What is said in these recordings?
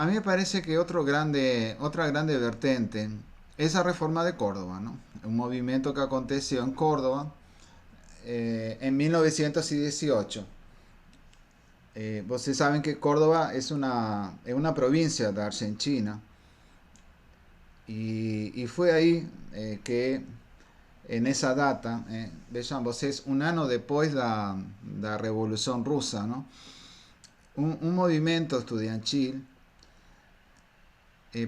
A mí me parece que otra grande vertente es la reforma de Córdoba, ¿no? Un movimiento que aconteció en Córdoba en 1918. Ustedes saben que Córdoba es una provincia de Argentina y fue ahí que en esa data, vean vocês, un año después de la Revolución Rusa, ¿no? Un movimiento estudiantil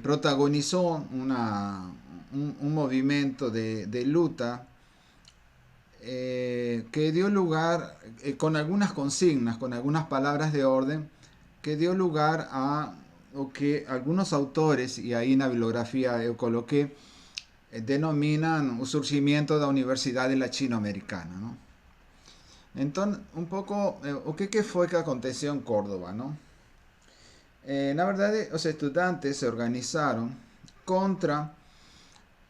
protagonizó un movimiento de lucha que dio lugar, con algunas consignas, con algunas palabras de orden, que dio lugar a lo que algunos autores, y ahí en la bibliografía yo coloqué, denominan el surgimiento de la Universidad Latinoamericana, ¿no? Entonces, un poco, o que fue que aconteció en Córdoba, ¿no? Na verdade, os estudantes se organizaron contra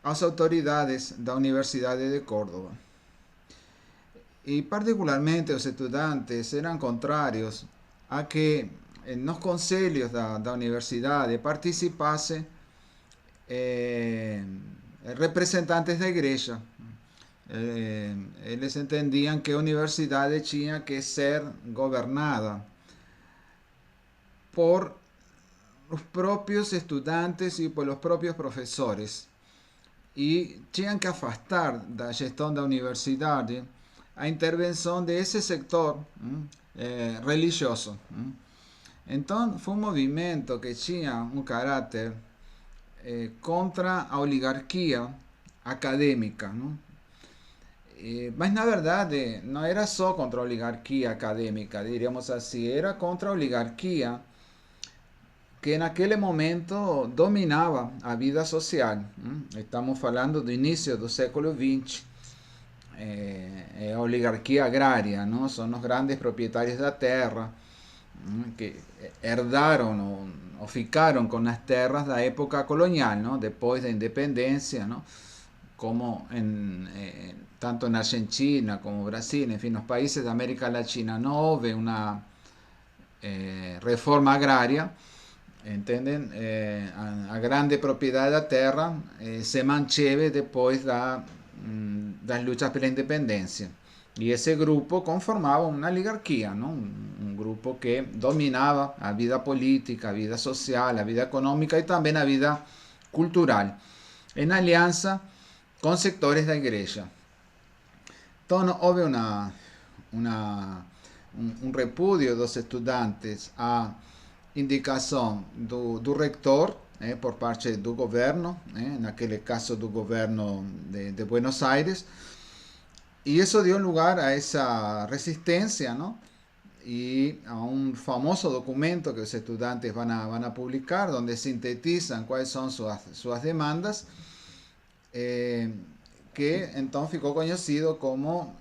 as autoridades da Universidade de Córdoba. E particularmente os estudantes eran contrarios a que nos conselhos da universidade participasse representantes da igreja. Eles entendiam que a universidade tinha que ser governada por los propios estudiantes y por los propios profesores. Y tenían que afastar de la gestión de la universidad a intervención de ese sector religioso. Entonces fue un movimiento que tenía un carácter contra la oligarquía académica, ¿no? Mas na verdade não era só contra a oligarquia acadêmica, diríamos assim, era contra a oligarquia que naquele momento dominava a vida social. Estamos falando do início do século XX. A oligarquia agrária, não? São os grandes proprietários da terra que herdaram ou ficaram com as terras da época colonial, não? Depois da independência, não? Como tanto na Argentina como Brasil, enfim, nos países da América Latina não houve uma reforma agrária. Entendem? A grande propriedade da terra se manteve depois das lutas pela independência. E esse grupo conformava uma oligarquia, não? Um grupo que dominava a vida política, a vida social, a vida econômica e também a vida cultural, em aliança com sectores da igreja. Então, houve um repúdio dos estudantes a indicação do rector por parte do governo, naquele caso do governo de Buenos Aires, e isso deu lugar a essa resistência, não? E a um famoso documento que os estudantes vão a publicar, onde sintetizam quais são suas demandas, que então ficou conhecido como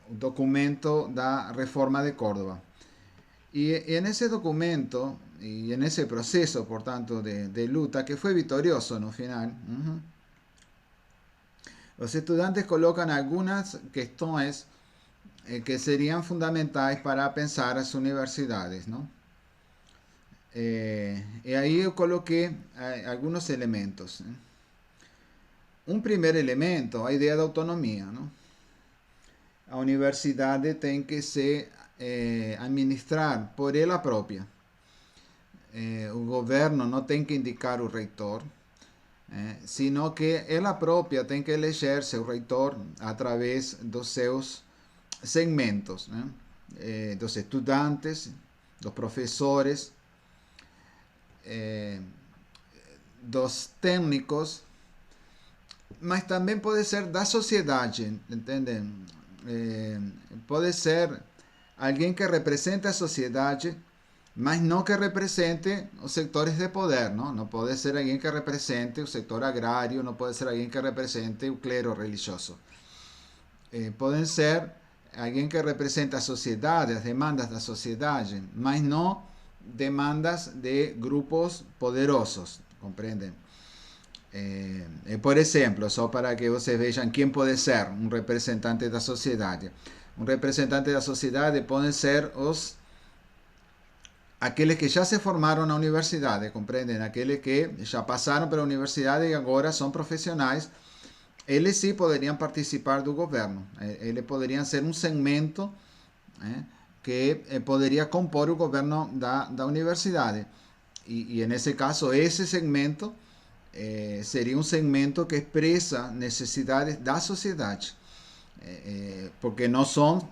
o documento da Reforma de Córdoba. Y en ese documento y en ese proceso, por tanto, de lucha, que fue victorioso no final, los estudiantes colocan algunas cuestiones que serían fundamentales para pensar las universidades, ¿no? Y ahí yo coloqué algunos elementos. Un primer elemento, la idea de autonomía, ¿no? A universidade tem que se administrar por ela própria. O governo não tem que indicar o reitor, sino que ela própria tem que eleger seu reitor através dos seus segmentos, né? Dos estudantes, dos professores, dos técnicos, mas também pode ser da sociedade, entendem? Pode ser alguém que represente a sociedade, mas não que represente os sectores de poder, não? Não pode ser alguém que represente o setor agrário, não pode ser alguém que represente o clero religioso. Podem ser alguém que represente a sociedade, as demandas da sociedade, mas não demandas de grupos poderosos, compreendem? Por exemplo, só para que vocês vejam quem pode ser um representante da sociedade. Um representante da sociedade podem ser aqueles que já se formaram na universidade, compreendem? Aqueles que já passaram pela universidade e agora são profissionais, eles sim poderiam participar do governo. Eles poderiam ser um segmento, que poderia compor o governo da universidade. E nesse caso, esse segmento seria um segmento que expressa necessidades da sociedade, porque não são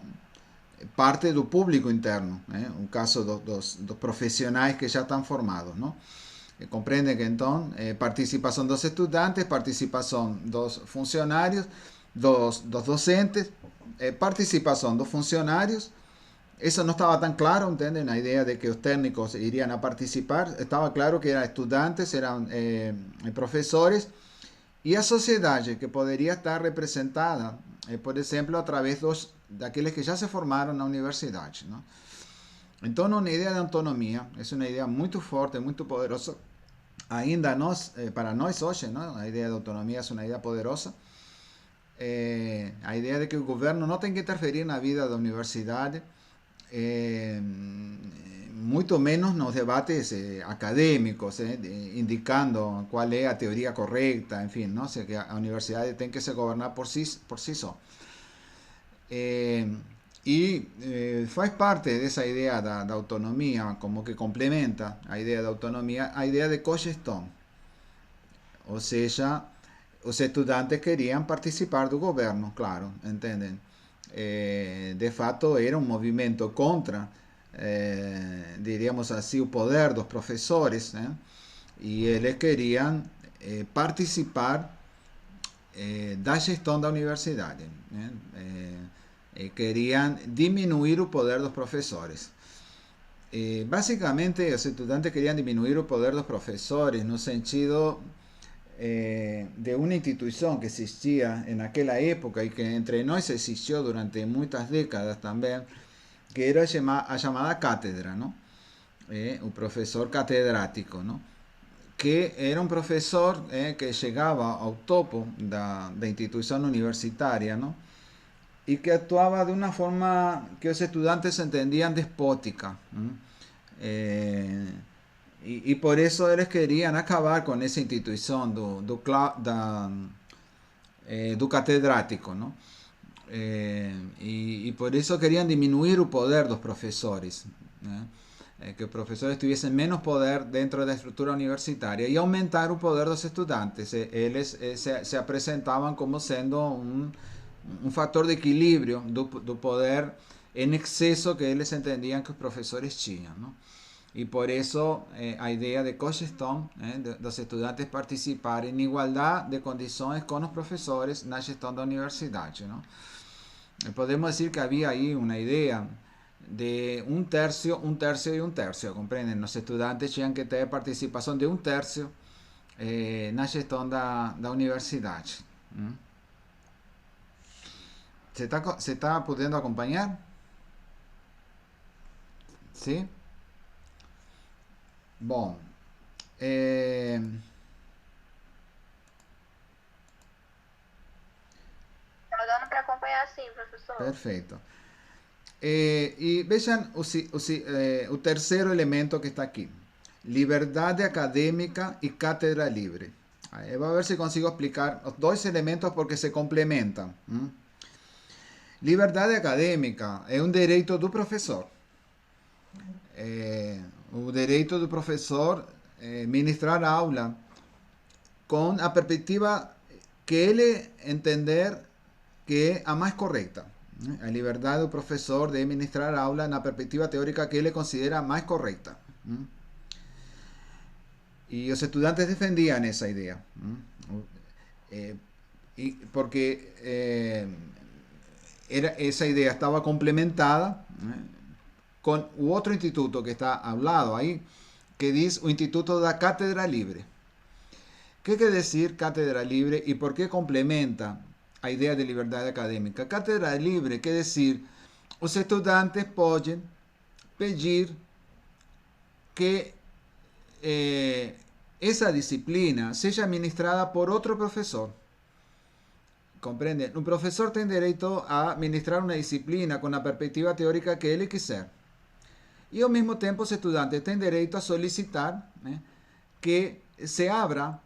parte do público interno, o caso dos profissionais que já estão formados, não? Compreendem que então participação dos estudantes, participação dos funcionários, dos docentes, participação dos funcionários. Eso no estaba tan claro, ¿entienden? La idea de que los técnicos irían a participar. Estaba claro que eran estudiantes, eran profesores y a sociedad que podría estar representada, por ejemplo, a través de aquellos que ya se formaron en la universidad, ¿no? Entonces, una idea de autonomía es una idea muy fuerte, muy poderosa. Ainda para nós hoje, ¿no? La idea de autonomía es una idea poderosa. La idea de que el gobierno no tenga que interferir en la vida de la universidad, muito menos nos debates acadêmicos, indicando qual é a teoria correta, enfim, não? Sei que a universidade tem que se governar por si só. Faz parte dessa ideia da autonomia, como que complementa a ideia da autonomia, a ideia de cogestão. Ou seja, os estudantes queriam participar do governo, claro, entendem? De fato era um movimento contra, diríamos assim, o poder dos professores, e eles queriam participar da gestão da universidade, queriam diminuir o poder dos professores. Basicamente, os estudantes queriam diminuir o poder dos professores no sentido de una institución que existía en aquella época y que entre nós existió durante muchas décadas también, que era a llamada cátedra, ¿no? Un profesor catedrático, ¿no? Que era un profesor que llegaba al topo de la institución universitaria, ¿no? Y que actuaba de una forma que los estudiantes entendían despótica, ¿no? Y por eso eles querían acabar con esa institución do catedrático, ¿no? Y por eso querían disminuir el poder dos profesores, que los profesores tuviesen menos poder dentro de la estructura universitaria y aumentar el poder dos estudiantes. Eles se presentaban como siendo un factor de equilibrio do poder en exceso que eles entendían que los profesores tenían, ¿no? Y por eso a idea de cogestão, de los estudiantes participar en igualdad de condiciones con los profesores na gestão da universidade, ¿no? Podemos decir que había ahí una idea de un tercio y un tercio, ¿comprenden? Los estudiantes tenían que tener participación de un tercio na gestão da universidade. ¿Se está pudiendo acompañar? ¿Sí? Bom, Tá dando para acompanhar sim, professor. perfeito. E vejam o terceiro elemento que está aqui. Liberdade acadêmica e cátedra livre. Aí, vou ver se consigo explicar os dois elementos porque se complementam. Liberdade acadêmica é um direito do professor. O direito do professor ministrar aula com a perspectiva que ele entender que é a mais correta. A liberdade do professor de ministrar aula na perspectiva teórica que ele considera mais correta. E os estudantes defendiam essa ideia. Porque essa ideia estava complementada con otro instituto que está hablado ahí, que dice el Instituto de la Cátedra Libre. ¿Qué quiere decir cátedra libre y por qué complementa la idea de libertad académica? Cátedra libre quiere decir los estudiantes pueden pedir que esa disciplina sea administrada por otro profesor. ¿Comprenden? Un profesor tiene derecho a administrar una disciplina con la perspectiva teórica que él quiser. E ao mesmo tempo os estudantes têm direito a solicitar, né, que se abra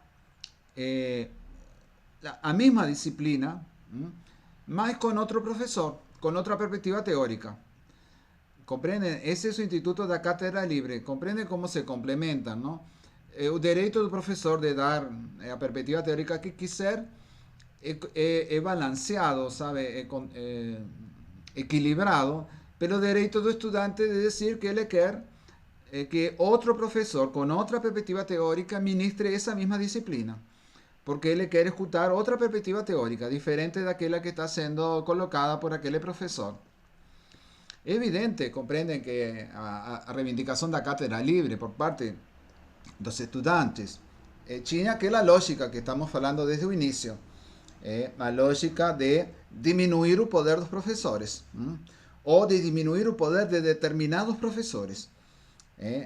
a mesma disciplina, mas com outro professor, com outra perspectiva teórica. ¿Comprenden? Ese es su instituto de cátedra libre. ¿Comprenden cómo se complementan, no? El derecho del profesor de dar la perspectiva teórica que quiser es balanceado, ¿sabe? Equilibrado, pero el derecho del estudiante de decir que le quiere que otro profesor con otra perspectiva teórica ministre esa misma disciplina. Porque él quiere escuchar otra perspectiva teórica, diferente de aquella que está siendo colocada por aquel profesor. É evidente, compreendem que a reivindicação da cátedra livre por parte dos estudantes tinha aquela lógica que estamos falando desde o início, a lógica de diminuir o poder dos professores, ou de diminuir o poder de determinados professores,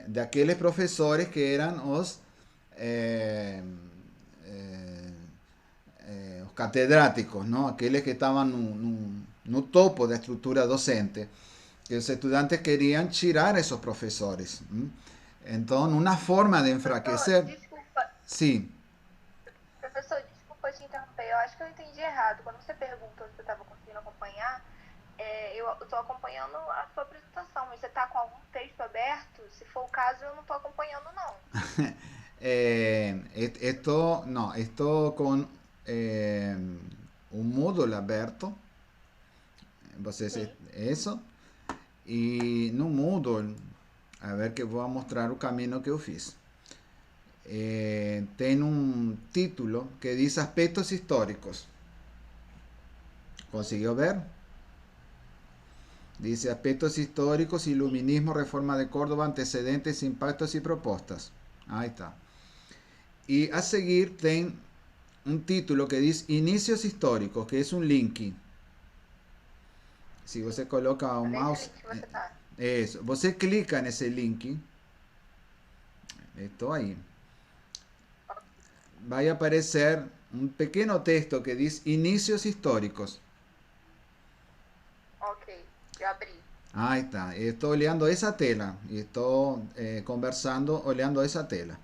daqueles professores que eram os catedráticos, não? Aqueles que estavam no topo da estrutura docente, que os estudantes queriam tirar esses professores. Então, uma forma de enfraquecer... Desculpa, Sim. professor, desculpa te interromper. Eu acho que eu entendi errado. Quando você perguntou se eu estava conseguindo acompanhar, eu estou acompanhando a sua apresentação, mas você está com algum texto aberto? Se for o caso, eu não estou acompanhando, não. Estou com um módulo aberto. Vocês, isso. E no Moodle, a ver que vou mostrar o caminho que eu fiz. Tem um título que diz Aspectos Históricos. ¿Conseguiu ver? Dice Aspectos Históricos, Iluminismo, Reforma de Córdoba, Antecedentes, Impactos y Propuestas. Ahí está. Y a seguir tem un título que dice Inicios Históricos, que es un link. Si você coloca o mouse... Eso, você clica nesse link. Estou aí. Vai aparecer um pequeno texto que diz Inicios Históricos. Ok, já abri. Ahí está. Estoy olhando esa tela y estoy conversando olhando esa tela.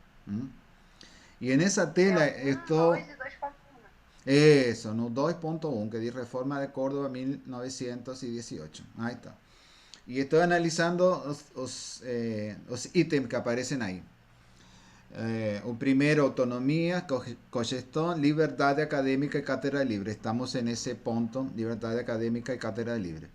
Y en esa tela estoy... Eso, no 2.1, que dice Reforma de Córdoba 1918. Ahí está. Y estoy analizando los ítems que aparecen ahí. El primero, autonomía, cogestión, libertad académica y cátedra libre. Estamos en ese punto, libertad académica y cátedra libre.